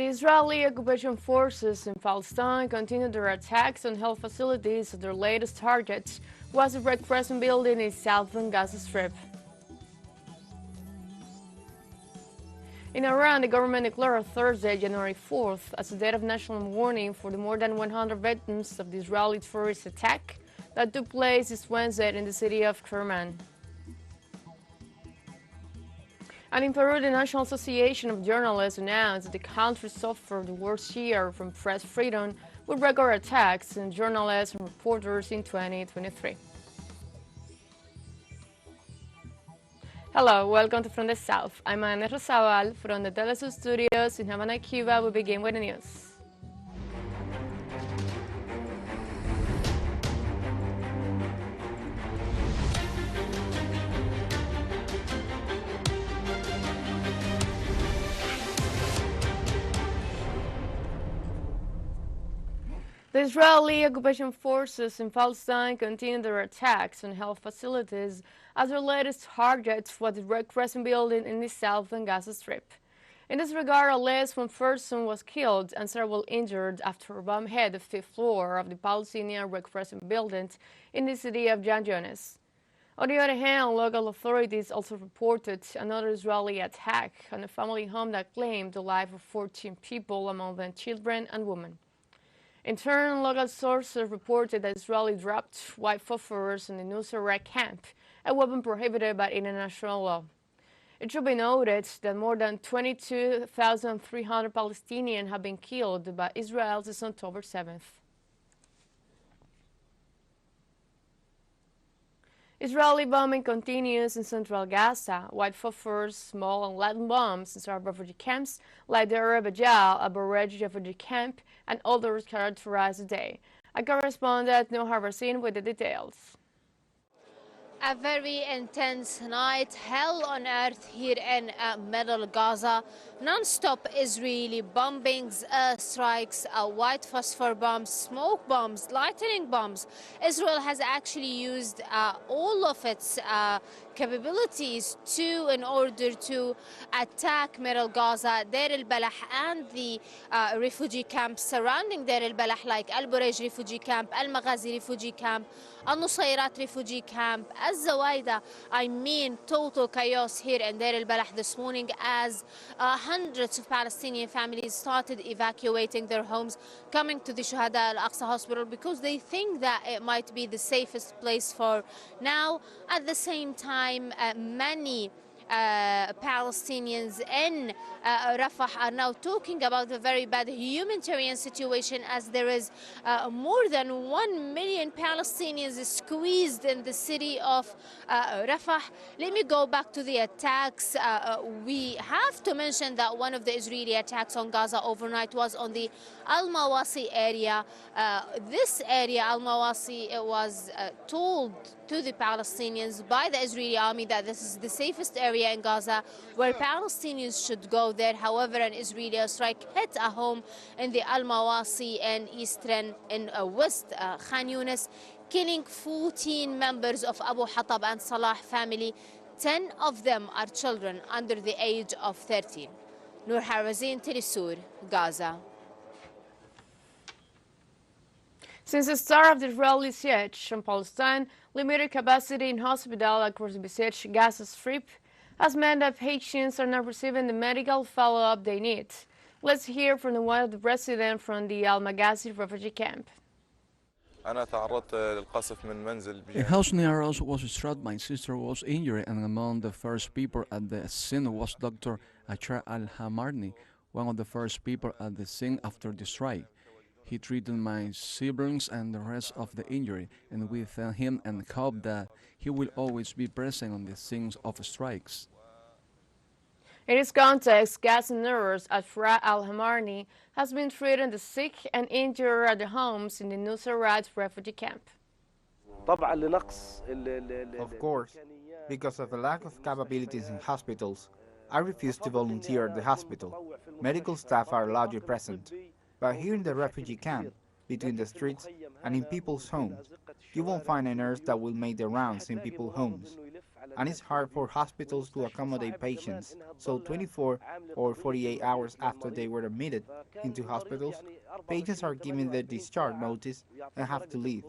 Israeli occupation forces in Palestine continued their attacks on health facilities. Their latest target was a Red Crescent building in southern Gaza Strip. In Iran, the government declared Thursday, January 4th, as a day of national mourning for the more than 100 victims of the Israeli terrorist attack that took place this Wednesday in the city of Kerman. And in Peru, the National Association of Journalists announced that the country suffered the worst year from press freedom with record attacks on journalists and reporters in 2023. Hello, welcome to From the South. I'm Ana Rosabal from the TeleSUR studios in Havana, Cuba. We begin with the news. The Israeli occupation forces in Palestine continued their attacks on health facilities as their latest target was the Red Crescent building in the southern Gaza Strip. In this regard, at least one person was killed and several injured after a bomb hit the fifth floor of the Palestinian Red Crescent building in the city of Jan Yunis. On the other hand, local authorities also reported another Israeli attack on a family home that claimed the life of 14 people, among them children and women. In turn, local sources reported that Israel dropped white phosphorus in the Nusayrat camp, a weapon prohibited by international law. It should be noted that more than 22,300 Palestinians have been killed by Israel since October 7th. Israeli bombing continues in central Gaza. White phosphorus, small and light bombs inside refugee camps like the Arab Ajal, a Barej refugee camp, and others characterized the day. A correspondent, Noah Harbasin, with the details. A very intense night, hell on earth here in middle Gaza. Non-stop Israeli bombings, strikes, white phosphor bombs, smoke bombs, lightning bombs. Israel has actually used all of its capabilities in order to attack middle Gaza, Deir al-Balah, and the refugee camps surrounding Deir al-Balah, like Al-Burej refugee camp, Al-Maghazi refugee camp, Al-Nusayrat refugee camp, Al-Zawaida. I mean, total chaos here in Deir al-Balah this morning as hundreds of Palestinian families started evacuating their homes, coming to the Shuhada al-Aqsa hospital because they think that it might be the safest place for now. At the same time, many Palestinians in Rafah are now talking about a very bad humanitarian situation, as there is more than 1 million Palestinians squeezed in the city of Rafah. Let me go back to the attacks. We have to mention that one of the Israeli attacks on Gaza overnight was on the Al-Mawasi area. This area, Al-Mawasi, was told to the Palestinians by the Israeli army that this is the safest area in Gaza where Palestinians should go there. However, an Israeli strike hit a home in the Al-Mawasi and eastern and west Khan Yunis, killing 14 members of Abu Hatab and Salah family. 10 of them are children under the age of 13. Noor Harazin, TeleSUR, Gaza. Since the start of the Israeli siege on Palestine, limited capacity in hospitals across the besieged Gaza Strip has meant that patients are not receiving the medical follow-up they need. Let's hear from one of the residents from the Al-Maghazi refugee camp. A house near us was struck. My sister was injured, and among the first people at the scene was Dr. Achar al-Hamarni, one of the first people at the scene after the strike. He treated my siblings and the rest of the injury, and we thank him and hope that he will always be present on the scenes of strikes. In this context, Gaza nurse Afra al-Hamarni has been treating the sick and injured at the homes in the Nusayrat refugee camp. Of course, because of the lack of capabilities in hospitals, I refuse to volunteer at the hospital. Medical staff are largely present. But here in the refugee camp, between the streets and in people's homes, you won't find a nurse that will make the rounds in people's homes. and it's hard for hospitals to accommodate patients. So 24 or 48 hours after they were admitted into hospitals, patients are given their discharge notice and have to leave.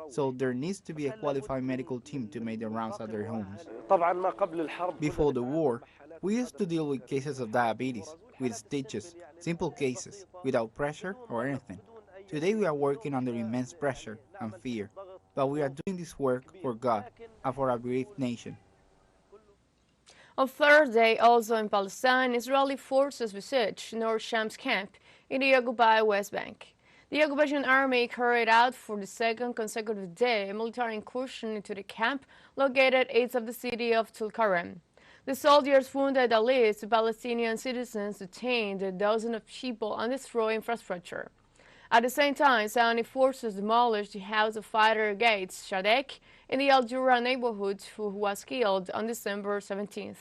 So there needs to be a qualified medical team to make the rounds at their homes. Before the war, we used to deal with cases of diabetes, with stitches, simple cases, without pressure or anything. Today we are working under immense pressure and fear, but we are doing this work for God and for a bereaved nation. On Thursday, also in Palestine, Israeli forces besieged North Shams camp in the occupied West Bank. The occupation army carried out for the second consecutive day a military incursion into the camp located east of the city of Tulkarem. The soldiers wounded at least Palestinian citizens, detained dozens of people, and destroyed infrastructure. At the same time, Saudi forces demolished the house of fighter Gates Shadek in the Al Jura neighborhood, who was killed on December 17th.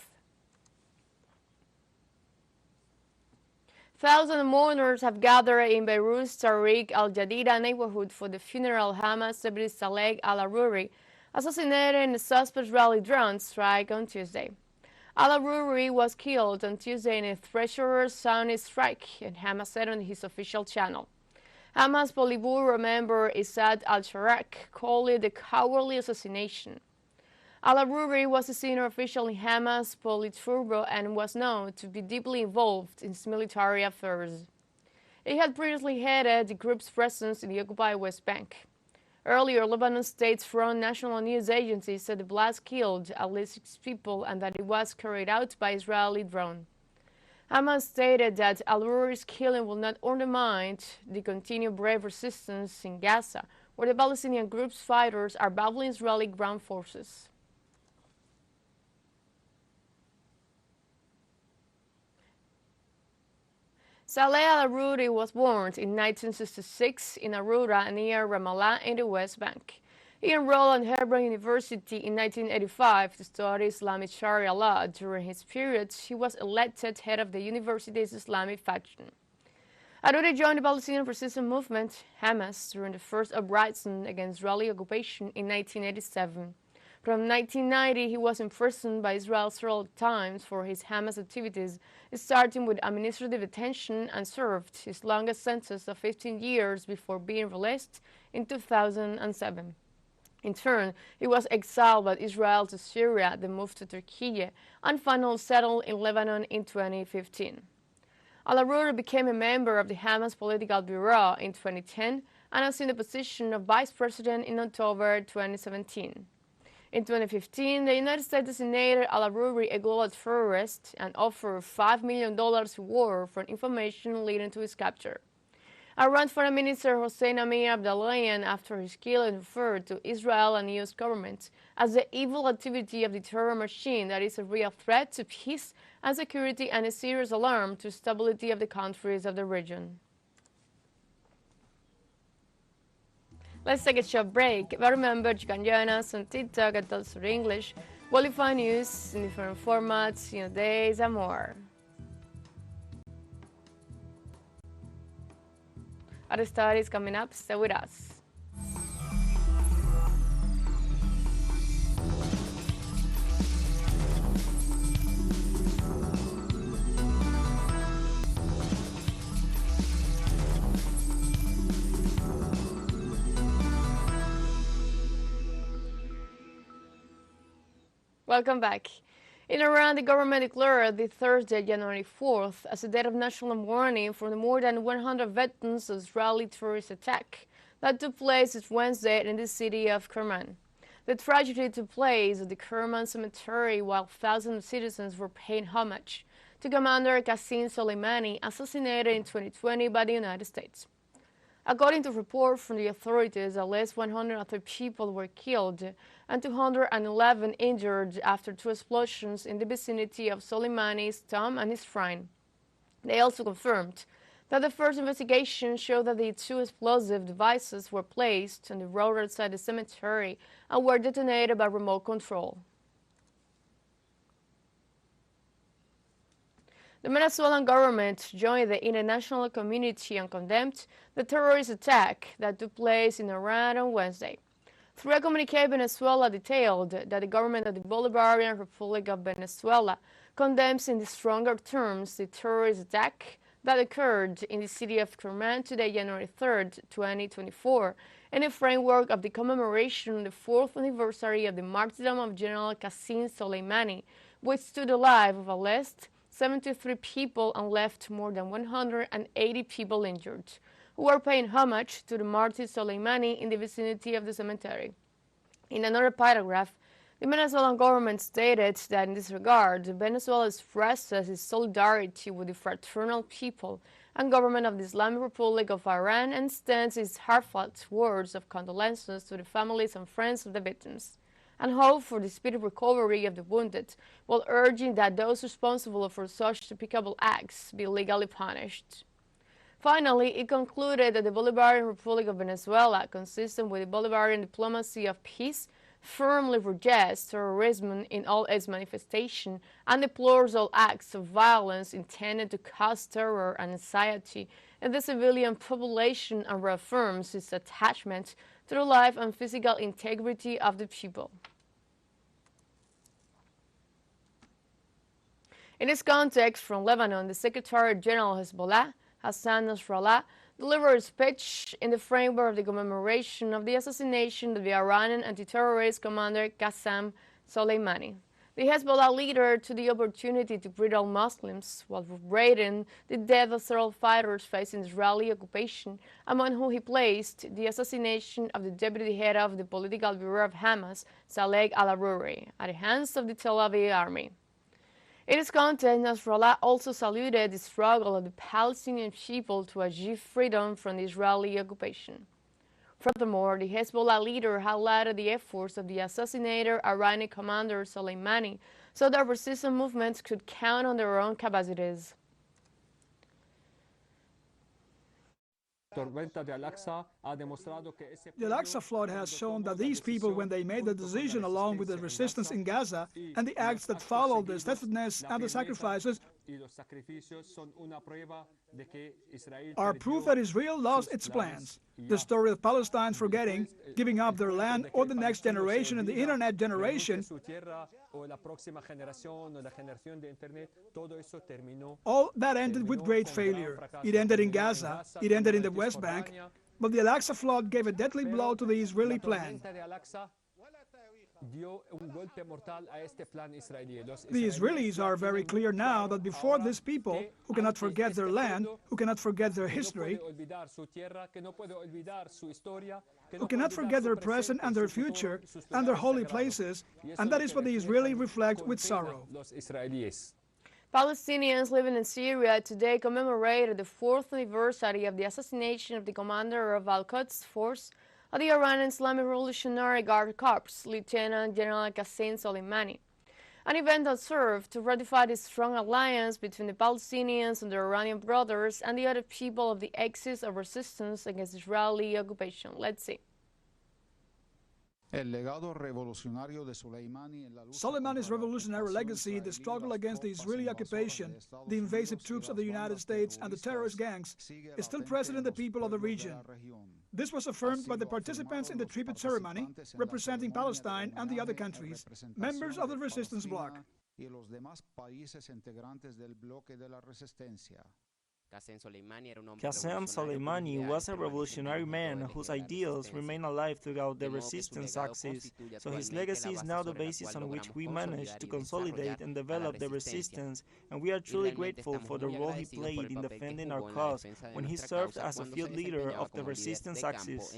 Thousands of mourners have gathered in Beirut's Tariq al-Jadida neighborhood for the funeral of Hamas stabilist Saleh al-Aruri, assassinated in a suspect Israeli drone strike on Tuesday. Al-Aruri was killed on Tuesday in a treacherous Zionist strike, and Hamas said on his official channel. Hamas Politburo member Issad al-Sharak called it a cowardly assassination. Al-Aruri was a senior official in Hamas Politburo and was known to be deeply involved in military affairs. He had previously headed the group's presence in the occupied West Bank. Earlier, Lebanon state-run national news agency said the blast killed at least 6 people and that it was carried out by Israeli drone. Hamas stated that al-Aruri's killing will not undermine the continued brave resistance in Gaza, where the Palestinian group's fighters are battling Israeli ground forces. Saleh al-Aruri was born in 1966 in Arura near Ramallah in the West Bank. He enrolled at Hebron University in 1985 to study Islamic Sharia law. During his period, he was elected head of the university's Islamic faction. Aruri joined the Palestinian resistance movement, Hamas, during the first uprising against Israeli occupation in 1987. From 1990, he was imprisoned by Israel several times for his Hamas activities, starting with administrative detention, and served his longest sentence of 15 years before being released in 2007. In turn, he was exiled by Israel to Syria, then moved to Turkey, and finally settled in Lebanon in 2015. Al-Aruri became a member of the Hamas Political Bureau in 2010 and assumed the position of vice president in October 2017. In 2015, the United States designated al-Aruri a global terrorist and offered $5 million reward for information leading to his capture. Iran Foreign Minister Hossein Amir-Abdollahian, after his killing, referred to Israel and U.S. government as the evil activity of the terror machine that is a real threat to peace and security and a serious alarm to stability of the countries of the region. Let's take a short break, but remember you can join us on TikTok at TeleSUR English, we'll find news in different formats, days and more. Other stories coming up, stay with us. Welcome back. In Iran, the government declared the Thursday, January 4th, as a day of national mourning for the more than 100 veterans of Israeli terrorist attack that took place this Wednesday in the city of Kerman. The tragedy took place at the Kerman cemetery while thousands of citizens were paying homage to Commander Qasem Soleimani, assassinated in 2020 by the United States. According to reports from the authorities, at least 103 people were killed and 211 injured after 2 explosions in the vicinity of Soleimani's tomb and his shrine. They also confirmed that the first investigation showed that the 2 explosive devices were placed on the road outside the cemetery and were detonated by remote control. The Venezuelan government joined the international community and condemned the terrorist attack that took place in Iran on Wednesday. Through a communique, Venezuela detailed that the government of the Bolivarian Republic of Venezuela condemns in the stronger terms the terrorist attack that occurred in the city of Kerman today, January 3rd, 2024, in the framework of the commemoration of the 4th anniversary of the martyrdom of General Qasem Soleimani, which took the life of at least 73 people and left more than 180 people injured, who were paying homage to the martyr Soleimani in the vicinity of the cemetery. In another paragraph, the Venezuelan government stated that in this regard, Venezuela expresses its solidarity with the fraternal people and government of the Islamic Republic of Iran and extends its heartfelt words of condolences to the families and friends of the victims, and hope for the speedy recovery of the wounded, while urging that those responsible for such despicable acts be legally punished. Finally, it concluded that the Bolivarian Republic of Venezuela, consistent with the Bolivarian diplomacy of peace, firmly rejects terrorism in all its manifestations and deplores all acts of violence intended to cause terror and anxiety in the civilian population and reaffirms its attachment to the life and physical integrity of the people. In this context, from Lebanon, the Secretary General of Hezbollah, Hassan Nasrallah, delivered a speech in the framework of the commemoration of the assassination of the Iranian anti-terrorist commander Qasem Soleimani. The Hezbollah leader took the opportunity to greet all Muslims while reiterating the death of several fighters facing Israeli occupation, among whom he placed the assassination of the deputy head of the political bureau of Hamas, Saleh al-Aruri, at the hands of the Tel Aviv army. In its content, Nasrallah also saluted the struggle of the Palestinian people to achieve freedom from the Israeli occupation. Furthermore, the Hezbollah leader highlighted the efforts of the assassinated Iranian commander Soleimani so that resistance movements could count on their own capacities. The Al-Aqsa flood has shown that these people, when they made the decision along with the resistance in Gaza and the acts that followed, the steadfastness and the sacrifices, are proof that Israel lost its plans. The story of Palestine forgetting, giving up their land, or the next generation and the internet generation, all that ended with great failure. It ended in Gaza, it ended in the West Bank, but the Al-Aqsa flood gave a deadly blow to the Israeli plan. The Israelis are very clear now that before these people, who cannot forget their land, who cannot forget their history, who cannot forget their present and their future and their holy places, and that is what the Israelis reflect with sorrow. Palestinians living in Syria today commemorated the 4th anniversary of the assassination of the commander of Al-Quds force of the Iranian Islamic Revolutionary Guard Corps, Lieutenant General Qasem Soleimani, an event that served to ratify the strong alliance between the Palestinians and their Iranian brothers and the other people of the axis of resistance against Israeli occupation. Let's see. Soleimani's revolutionary legacy, the struggle against the Israeli occupation, the invasive troops of the United States, and the terrorist gangs, is still present in the people of the region. This was affirmed by the participants in the tribute ceremony, representing Palestine and the other countries, members of the resistance bloc. Qasem Soleimani was a revolutionary man whose ideals remain alive throughout the resistance axis, so his legacy is now the basis on which we manage to consolidate and develop the resistance, and we are truly grateful for the role he played in defending our cause when he served as a field leader of the resistance axis.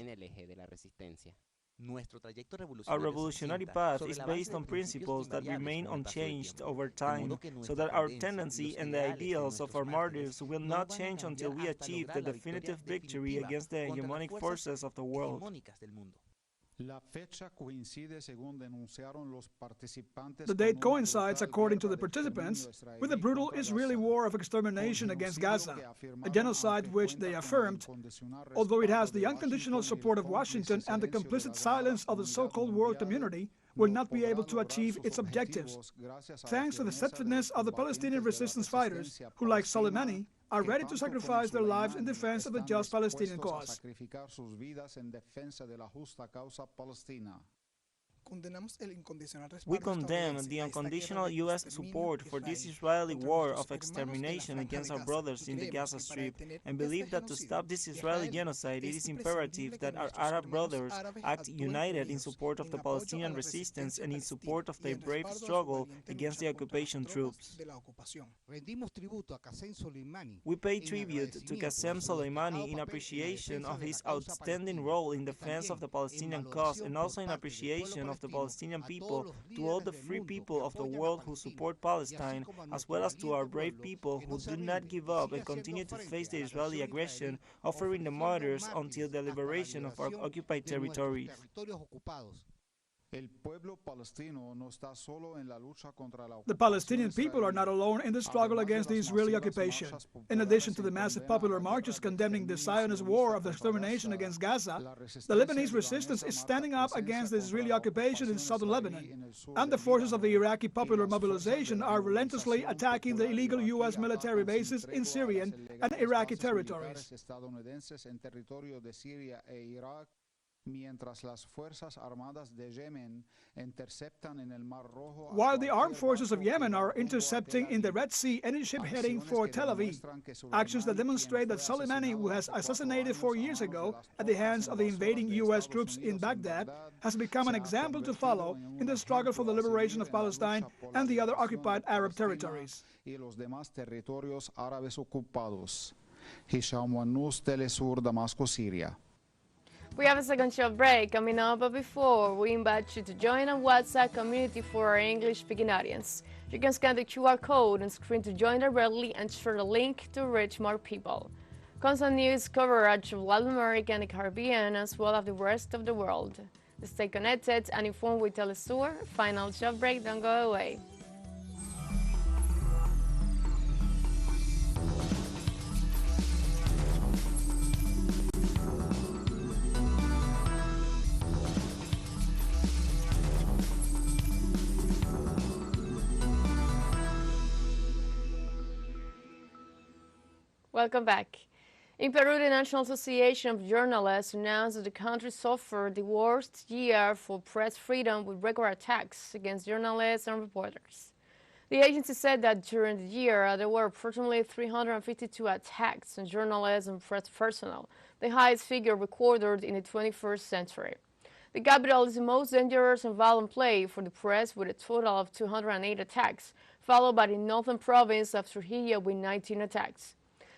Our revolutionary path is based on principles that remain unchanged over time, so that our tendency and the ideals of our martyrs will not change until we achieve the definitive victory against the hegemonic forces of the world. The date coincides, according to the participants, with the brutal Israeli war of extermination against Gaza, a genocide which they affirmed, although it has the unconditional support of Washington and the complicit silence of the so-called world community, will not be able to achieve its objectives. Thanks to the steadfastness of the Palestinian resistance fighters, who, like Soleimani, are ready to sacrifice their lives in defense of the just Palestinian cause. We condemn the unconditional U.S. support for this Israeli war of extermination against our brothers in the Gaza Strip and believe that to stop this Israeli genocide, it is imperative that our Arab brothers act united in support of the Palestinian resistance and in support of their brave struggle against the occupation troops. We pay tribute to Qasem Soleimani in appreciation of his outstanding role in defense of the Palestinian cause and also in appreciation of the Palestinian people, to all the free people of the world who support Palestine, as well as to our brave people who do not give up and continue to face the Israeli aggression, offering the martyrs until the liberation of our occupied territories. The Palestinian people are not alone in the struggle against the Israeli occupation. In addition to the massive popular marches condemning the Zionist war of extermination against Gaza, the Lebanese resistance is standing up against the Israeli occupation in southern Lebanon, and the forces of the Iraqi Popular Mobilization are relentlessly attacking the illegal U.S. military bases in Syrian and Iraqi territories. While the armed forces of Yemen are intercepting in the Red Sea any ship heading for Tel Aviv, actions that demonstrate that Soleimani, who was assassinated 4 years ago at the hands of the invading U.S. troops in Baghdad, has become an example to follow in the struggle for the liberation of Palestine and the other occupied Arab territories. TeleSUR, We have a second short break coming up, but before, we invite you to join our WhatsApp community for our English-speaking audience. You can scan the QR code and screen to join directly and share the link to reach more people. Constant news coverage of Latin America and the Caribbean, as well as the rest of the world. Stay connected and informed with TeleSUR. Final short break, don't go away. Welcome back. In Peru, the National Association of Journalists announced that the country suffered the worst year for press freedom with regular attacks against journalists and reporters. The agency said that during the year, there were approximately 352 attacks on journalists and press personnel, the highest figure recorded in the 21st century. The capital is the most dangerous and violent place for the press with a total of 208 attacks, followed by the northern province of Trujillo with 19 attacks.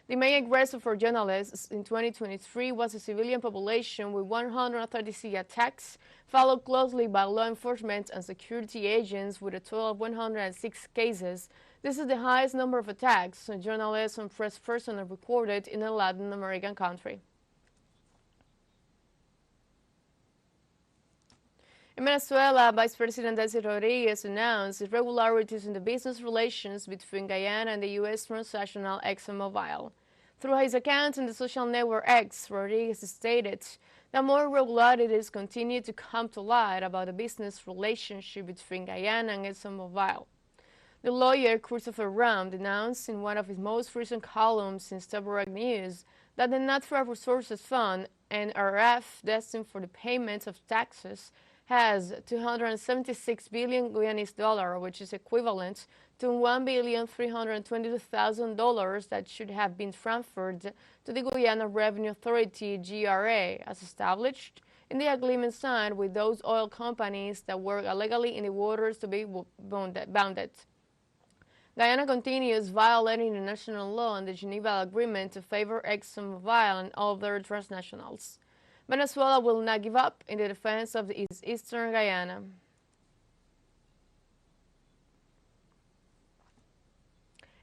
The main aggressor for journalists in 2023 was the civilian population with 136 attacks, followed closely by law enforcement and security agents with a total of 106 cases. This is the highest number of attacks on journalists and press personnel recorded in a Latin American country. In Venezuela, Vice President Delcy Rodriguez announced irregularities in the business relations between Guyana and the U.S. transnational ExxonMobil. Through his account on the social network X, Rodriguez stated that more irregularities continue to come to light about the business relationship between Guyana and ExxonMobil. The lawyer Christopher Ram announced in one of his most recent columns in Stubborn News that the Natural Resources Fund, NRF, destined for the payment of taxes, has 276 billion Guyanese dollar, which is equivalent to $1,322,000 that should have been transferred to the Guyana Revenue Authority (GRA), as established in the agreement signed with those oil companies that work illegally in the waters to be bounded. Guyana continues violating international law and the Geneva Agreement to favor ExxonMobil and other transnationals. Venezuela will not give up in the defense of its eastern Guyana.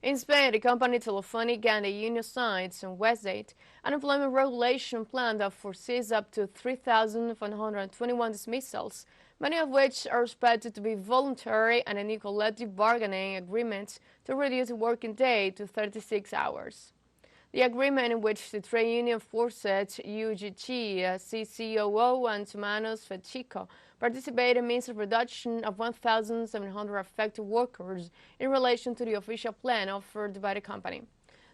In Spain, the company Telefónica and the union signed on Wednesday an employment regulation plan that foresees up to 3,121 dismissals, many of which are expected to be voluntary, and a new collective bargaining agreement to reduce the working day to 36 hours. The agreement, in which the trade union forced UGT, CCOO, and Tumanos Fechico participated, means a reduction of 1,700 affected workers in relation to the official plan offered by the company.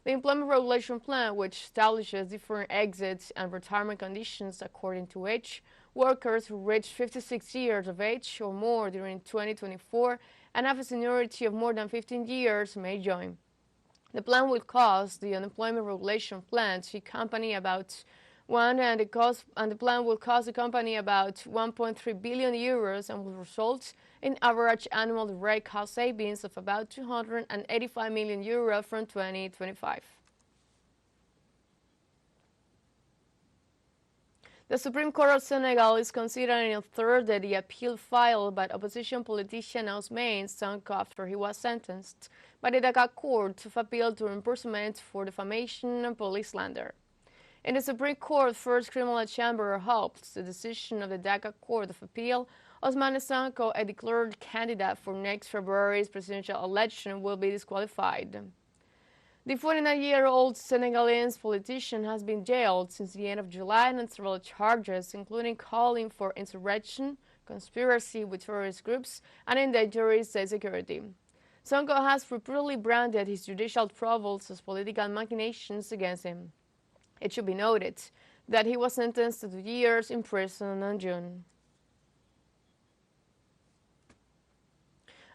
The Employment Regulation Plan, which establishes different exits and retirement conditions according to age, workers who reach 56 years of age or more during 2024 and have a seniority of more than 15 years may join. The plan will cost the Unemployment Regulation Plan to company about the plan will cost the company about 1.3 billion euros and will result in average annual direct cost savings of about 285 million euros from 2025. The Supreme Court of Senegal is considering on Thursday the appeal filed by opposition politician Ousmane Sonko after he was sentenced by the Dakar Court of Appeal to imprisonment for defamation and police slander. In the Supreme Court First Criminal Chamber hopes the decision of the Dakar Court of Appeal, Ousmane Sonko, a declared candidate for next February's presidential election, will be disqualified. The 49-year-old Senegalese politician has been jailed since the end of July on several charges, including calling for insurrection, conspiracy with terrorist groups, and endangering state security. Sonko has repeatedly branded his judicial troubles as political machinations against him. It should be noted that he was sentenced to 2 years in prison in June.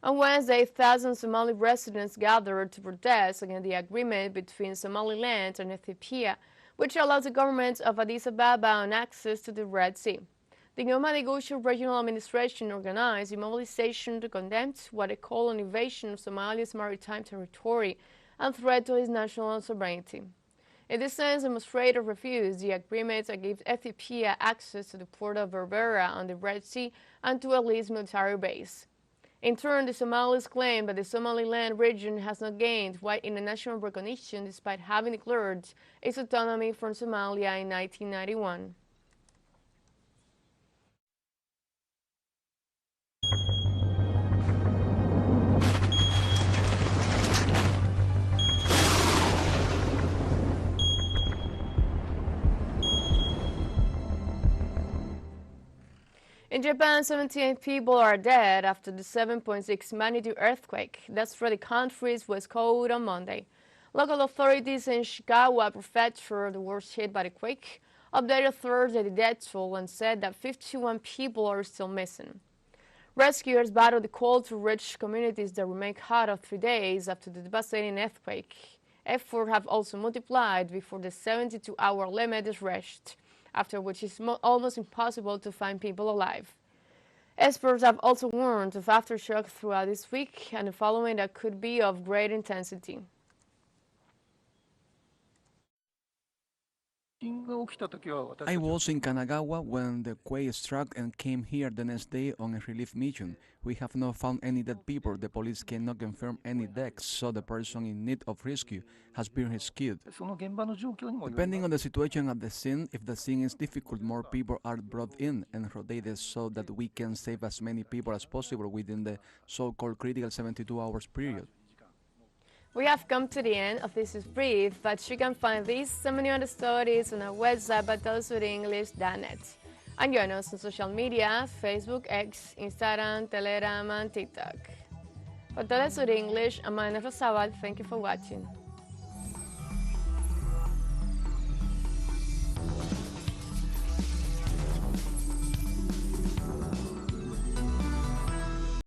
On Wednesday, thousands of Somali residents gathered to protest against the agreement between Somaliland and Ethiopia, which allows the government of Addis Ababa on access to the Red Sea. The Nyomadegushi Regional Administration organized a mobilization to condemn what they call an invasion of Somalia's maritime territory and threat to its national sovereignty. In this sense, demonstrators refused the agreement that gives Ethiopia access to the port of Berbera on the Red Sea and to at least military base. In turn, the Somalis claim that the Somaliland region has not gained white international recognition despite having declared its autonomy from Somalia in 1991. In Japan, 78 people are dead after the 7.6 magnitude earthquake that struck the country's west coast on Monday. Local authorities in Ishikawa Prefecture, the worst hit by the quake, updated Thursday the death toll and said that 51 people are still missing. Rescuers battled the cold to reach communities that remain cut off 3 days after the devastating earthquake. Efforts have also multiplied before the 72-hour limit is reached, after which it's almost impossible to find people alive. Experts have also warned of aftershock throughout this week and the following that could be of great intensity. I was in Kanagawa when the quake struck and came here the next day on a relief mission. We have not found any dead people. The police cannot confirm any deaths, so the person in need of rescue has been rescued. Depending on the situation at the scene, if the scene is difficult, more people are brought in and rotated so that we can save as many people as possible within the so-called critical 72 hours period. We have come to the end of This is Brief, but you can find these and many other stories on our website at telesurenglish.net. And join us on social media, Facebook, X, Instagram, Telegram, and TikTok. For TeleSUR English, I'm Ana Rosabal. Thank you for watching.